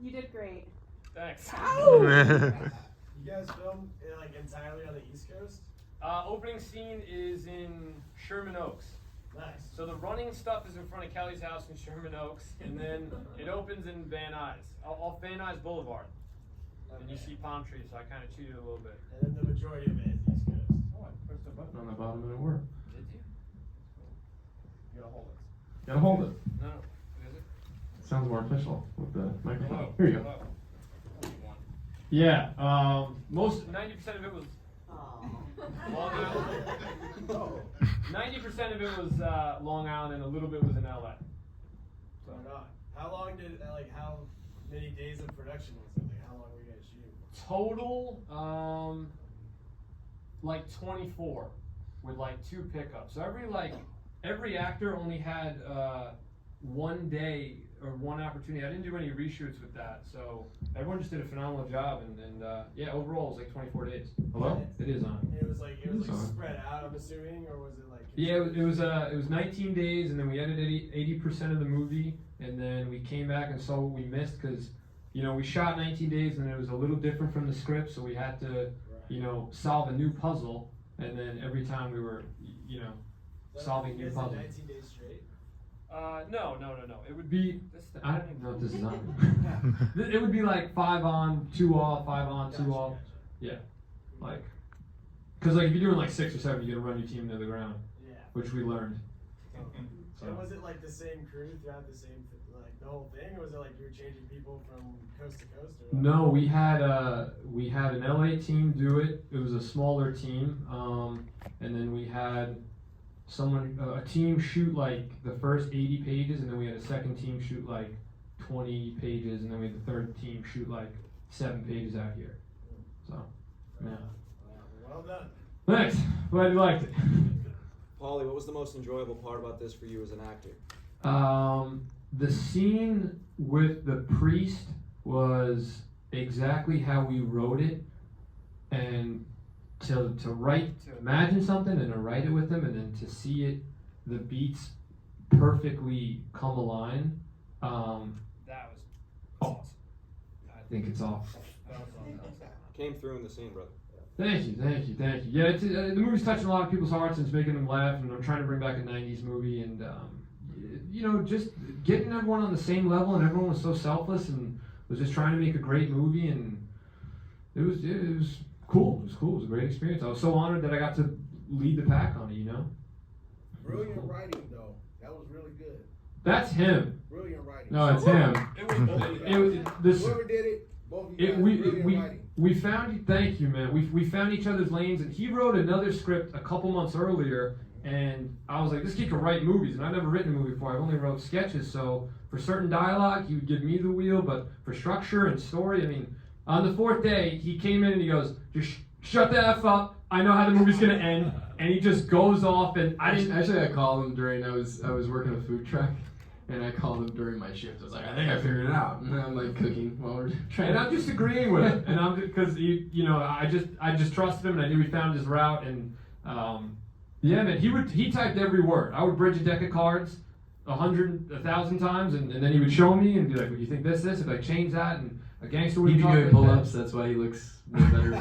You did great. Thanks. You guys filmed like entirely on the East Coast? Opening scene is in Sherman Oaks. Nice. So the running stuff is in front of Kelly's house in Sherman Oaks, and then it opens in Van Nuys, off Van Nuys Boulevard. And you see palm trees, so I kind of cheated a little bit. And then the majority of it is East Coast. Oh, I pressed a button on the bottom and it worked. Did you? You gotta hold it. Gotta hold it. No. Is it? Sounds more official with the microphone. Hello. Here you go. Hello. Only one. Yeah, Most 90% of it was Long Island. 90% of it was Long Island, and a little bit was in LA. So not. How long did how many days of production was it? Like how long were you guys shooting? Total, like 24, with like 2 pickups. So every actor only had 1 day or 1 opportunity. I didn't do any reshoots with that, so everyone just did a phenomenal job. And yeah, overall it was like 24 days. Hello? It is on. It was like on. spread out, I'm assuming, or was it like? Yeah, it was 19 days, and then we edited 80% of the movie, and then we came back and saw what we missed because, you know, we shot 19 days and it was a little different from the script, so we had to, you know, solve a new puzzle, and then every time we were, you know, solving new puzzles. 19 days straight. No. It would be. I don't know if this is on. It would be like 5 on, 2 off, 5 on, 2 off. Gotcha. Yeah, like, cause like if you're doing like 6 or 7, you gotta run your team into the ground, Yeah. which we learned. So. And was it like the same crew throughout the same the whole thing, or was it like you were changing people from coast to coast? Or what? No, we had an LA team do it. It was a smaller team, and then we had a team shoot like the first 80 pages, and then we had a second team shoot like 20 pages, and then we had the third team shoot like 7 pages out here. So, yeah. Well done. Thanks. Glad you liked it. Paulie, what was the most enjoyable part about this for you as an actor? The scene with the priest was exactly how we wrote it, and to imagine something and to write it with them, and then to see it, the beats perfectly come align. That was awesome. I think it's awesome. Came through in the scene, brother. Thank you. Yeah, it's, the movie's touching a lot of people's hearts and it's making them laugh, and I'm trying to bring back a 90s movie, and you know, just getting everyone on the same level, and everyone was so selfless and was just trying to make a great movie, and it was cool. It was a great experience. I was so honored that I got to lead the pack on it, you know? Brilliant writing, though. That was really good. That's him. Brilliant writing. No, it's him. Whoever did it, both of you guys, brilliant writing. We found, thank you, man. We found each other's lanes, and he wrote another script a couple months earlier, and I was like, this kid can write movies, and I've never written a movie before. I've only wrote sketches, so for certain dialogue, he would give me the wheel, but for structure and story, I mean, on the 4th day, he came in and he goes, just shut the F up, I know how the movie's gonna end, and he just goes off, and I called him during, I was working a food truck, and I called him during my shift. I was like, I think I figured it out. And I'm like cooking while we're trying. And I'm just agreeing with it, and I'm just, because you know, I just trusted him, and I knew he found his route, and yeah, man, he typed every word. I would bridge a deck of cards 1,000 times, and then he would show me and be like, "What do you think this? If I change that," and a gangster would be talk doing like pull-ups. that. That's why he looks better.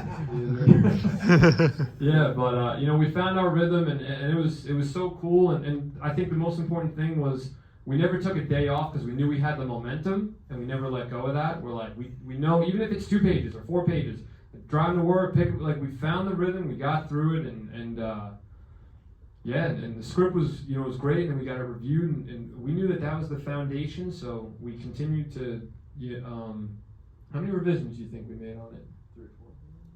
Yeah, but you know, we found our rhythm, and it was so cool, and I think the most important thing was we never took a day off because we knew we had the momentum, and we never let go of that. We're like, we know, even if it's 2 pages or 4 pages, driving to work, we found the rhythm, we got through it, and yeah, and the script was, you know, was great, and we got it reviewed, and we knew that was the foundation, so we continued to, how many revisions do you think we made on it? 3 or 4.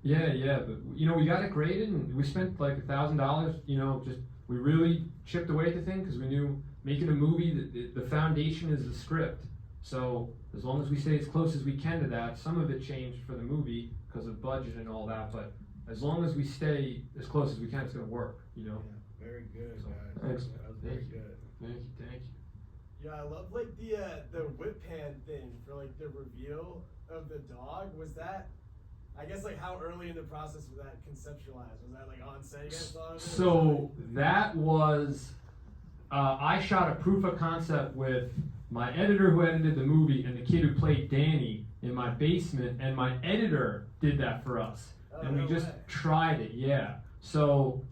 Yeah, but, you know, we got it graded, and we spent like $1,000, you know, just, we really chipped away at the thing, because we knew making a movie, the foundation is the script, so as long as we stay as close as we can to that, some of it changed for the movie, because of budget and all that, but as long as we stay as close as we can, it's going to work, you know? Yeah, very good, So, guys. thanks. That was very good. Thank you. Yeah, I love like the whip pan thing for like the reveal of the dog. Was that, I guess, like how early in the process was that conceptualized? Was that like on set you guys thought of it? So that was, I shot a proof of concept with my editor who edited the movie and the kid who played Danny in my basement, and my editor did that for us. And we just tried it, yeah. So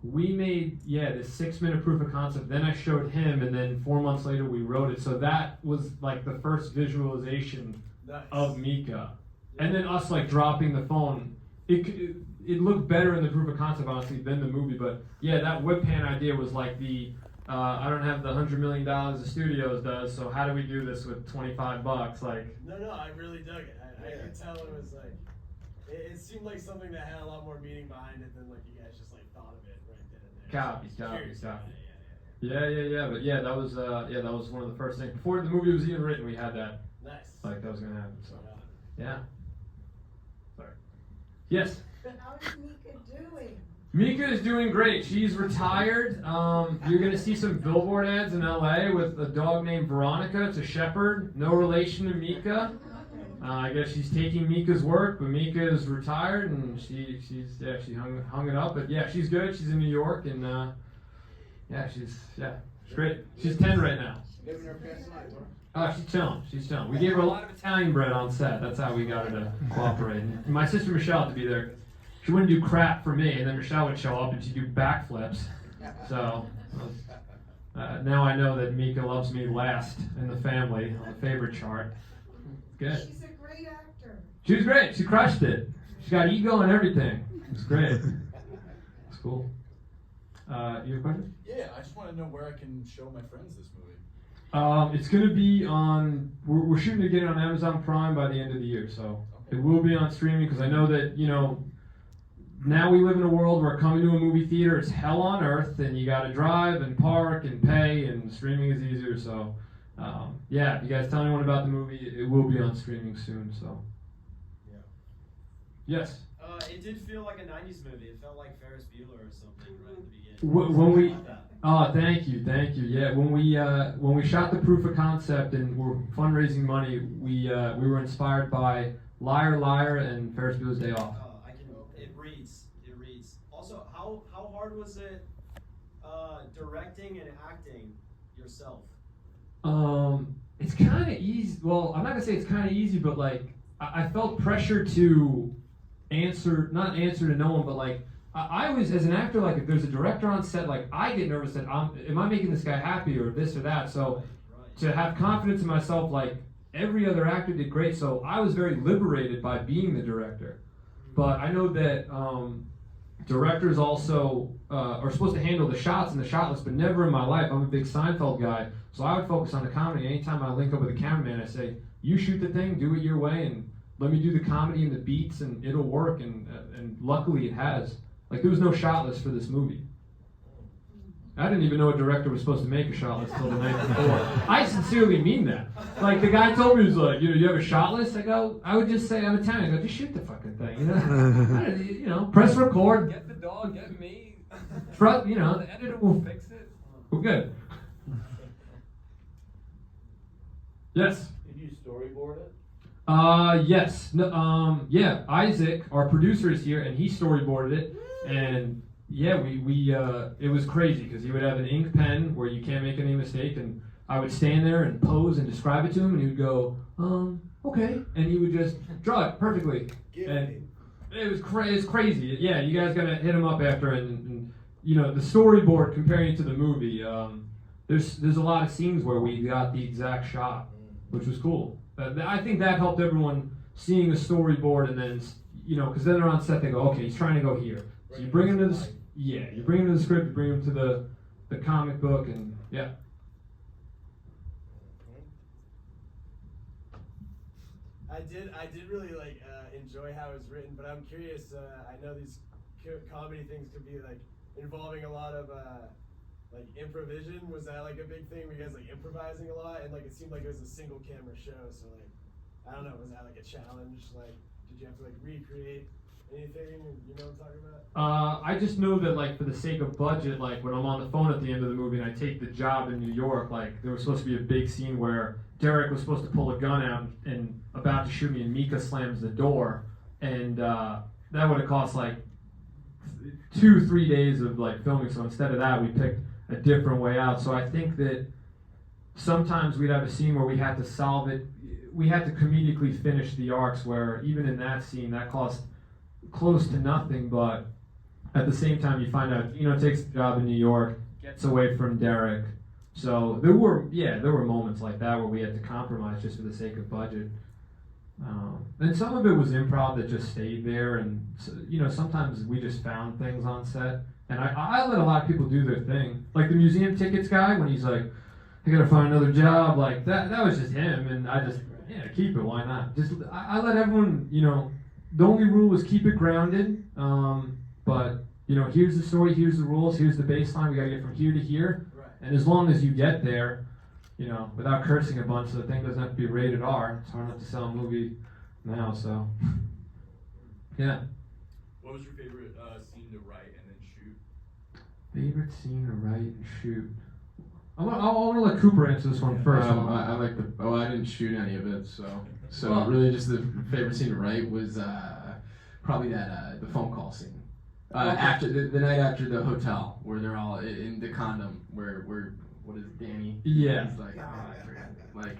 we made, this 6-minute proof of concept. Then I showed him, and then 4 months later we wrote it. So that was like the first visualization of Mika. And then us like dropping the phone. It looked better in the proof of concept, honestly, than the movie. But yeah, that whip pan idea was like the, I don't have the $100 million the studios does, so how do we do this with $25? Like. No, I really dug it. I could tell it was like, it seemed like something that had a lot more meaning behind it than like you guys just like thought of it right then and there. Copy. Yeah. But yeah, that was one of the first things. Before the movie was even written, we had that. Nice. Like that was gonna happen. So yeah. Sorry. Yes. How is Mika doing? Mika is doing great. She's retired. You're gonna see some billboard ads in LA with a dog named Veronica. It's a shepherd, no relation to Mika. I guess she's taking Mika's work, but Mika is retired and she hung it up. But yeah, she's good. She's in New York and she's great. She's 10 right now. Living her best life, huh? She's chilling. We gave her a lot of Italian bread on set. That's how we got her to cooperate. And my sister Michelle had to be there. She wouldn't do crap for me, and then Michelle would show up and she'd do backflips. So now I know that Mika loves me last in the family on the favorite chart. Good. She's a great actor. She was great. She crushed it. She got ego and everything. It was great. It's cool. You have a question? Yeah, I just want to know where I can show my friends this movie. It's going to be on, we're shooting to get it on Amazon Prime by the end of the year, so it will be on streaming because I know that, now we live in a world where coming to a movie theater is hell on earth and you got to drive and park and pay and streaming is easier, so if you guys tell anyone about the movie, it will be on streaming soon, so. Yeah. Yes? It did feel like a 90s movie. It felt like Ferris Bueller or something right at the beginning. When we, thank you. Yeah, when we shot the proof of concept and we're fundraising money, we were inspired by Liar Liar and Ferris Bueller's Day Off. It reads. Also, how hard was it directing and acting yourself? It's kind of easy. Well, I'm not gonna say it's kind of easy, but like I felt pressure to not answer to no one, but like I was, as an actor, like if there's a director on set, like I get nervous that am I making this guy happy or this or that. So to have confidence in myself, like every other actor did great. So I was very liberated by being the director. But I know that directors also are supposed to handle the shots and the shot list, but never in my life. I'm a big Seinfeld guy, so I would focus on the comedy. Anytime I link up with a cameraman, I say, you shoot the thing, do it your way, and let me do the comedy and the beats, and it'll work. And luckily it has. Like, there was no shot list for this movie. I didn't even know a director was supposed to make a shot list until the night before. I sincerely mean that. Like, the guy told me, he was like, you have a shot list? I would just say, I'm Italian. I go, just shoot the fucking thing, press record, get the dog, get me. The editor will fix it. We're good. Yes? Did you storyboard it? Yes. No, Isaac, our producer, is here, and he storyboarded it, and yeah, we it was crazy because he would have an ink pen where you can't make any mistake, and I would stand there and pose and describe it to him, and he would go, okay, and he would just draw it perfectly. And it was crazy. Yeah, you guys gotta hit him up after, and the storyboard comparing it to the movie. There's a lot of scenes where we got the exact shot, which was cool. I think that helped everyone seeing the storyboard, and then because then they're on set, they go, okay, he's trying to go here. So you bring him to the script, you bring him to the comic book, and yeah. I did really enjoy how it was written, but I'm curious. I know these comedy things could be involving a lot of improvisation. Was that a big thing? Were you guys improvising a lot? And it seemed like it was a single camera show, so I don't know. Was that a challenge? Did you have to recreate anything? You know what I'm talking about? I just know that for the sake of budget, when I'm on the phone at the end of the movie and I take the job in New York, there was supposed to be a big scene where Derek was supposed to pull a gun out and about to shoot me, and Mika slams the door, and that would have cost 2-3 days of filming. So instead of that, we picked a different way out. So I think that sometimes we'd have a scene where we had to solve it we had to comedically finish the arcs where even in that scene that cost close to nothing, but at the same time you find out takes the job in New York, gets away from Derek. So there were moments like that where we had to compromise just for the sake of budget. And some of it was improv that just stayed there, and sometimes we just found things on set. And I let a lot of people do their thing, like the museum tickets guy when he's like, I gotta find another job, like that was just him, and I just keep it, why not? Just I let everyone, the only rule was keep it grounded, but here's the story, here's the rules, here's the baseline, we gotta get from here to here, and as long as you get there, without cursing a bunch, so the thing doesn't have to be rated R. It's hard enough to sell a movie now, so yeah. What was your favorite scene to write and then shoot? Favorite scene to write and shoot. I want to let Cooper answer this one first. I like I didn't shoot any of it, so really just the favorite scene to write was probably that the phone call scene. After the night after the hotel where they're all in the condom where what is it, Danny? Yeah. He's like, like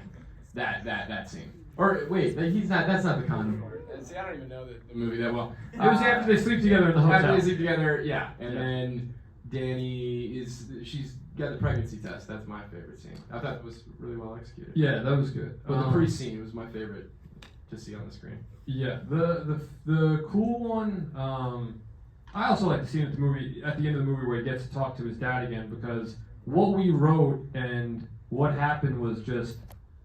that scene. Or wait, he's not. That's not the condom. See, I don't even know the movie that well. It was after they sleep together in the hotel. After they sleep together, yeah. And then Danny she's got the pregnancy test. That's my favorite scene. I thought it was really well executed. Yeah, that was good. But the pre-scene was my favorite to see on the screen. Yeah, the cool one. I also like the scene at the end of the movie where he gets to talk to his dad again, because what we wrote and what happened was just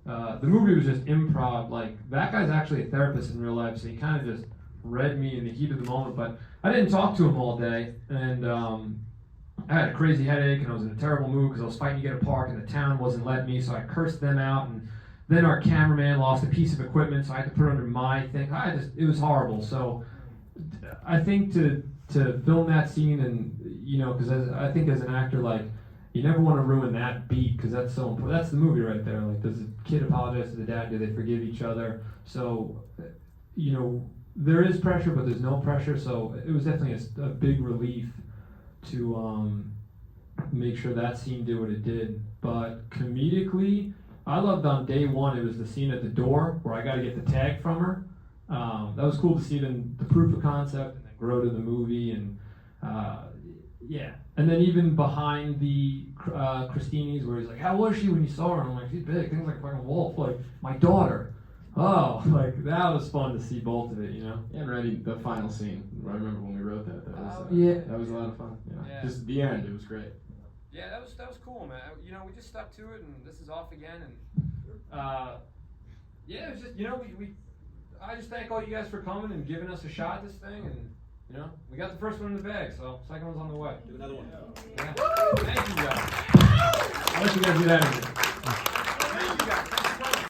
the movie was just improv. Like, that guy's actually a therapist in real life, so he kind of just read me in the heat of the moment. But I didn't talk to him all day, and I had a crazy headache, and I was in a terrible mood because I was fighting to get a park, and the town wasn't letting me, so I cursed them out. And then our cameraman lost a piece of equipment, so I had to put it under my thing. It was horrible. So I think to film that scene, and because I think as an actor, like, you never want to ruin that beat, because that's so important. That's the movie right there. Like, does the kid apologize to the dad? Do they forgive each other? So, there is pressure, but there's no pressure. So it was definitely a big relief to make sure that scene did what it did. But comedically, I loved on day one, it was the scene at the door where I got to get the tag from her. That was cool to see the proof of concept and then grow to the movie, and yeah. And then even behind the Christini's, where he's like, how was she when you saw her? And I'm like, she's big, things like a fucking wolf, like my daughter. Oh, like that was fun to see both of it, Yeah, and Randy, the final scene. I remember when we wrote that. That was that was a lot of fun. Yeah. Just the end, it was great. Yeah, that was cool, man. We just stuck to it, and this is off again, and yeah, it's just I just thank all you guys for coming and giving us a shot at this thing, and we got the first one in the bag, so second one's on the way. Do another one. Yeah. Thank you guys. I'll let you guys get out of here.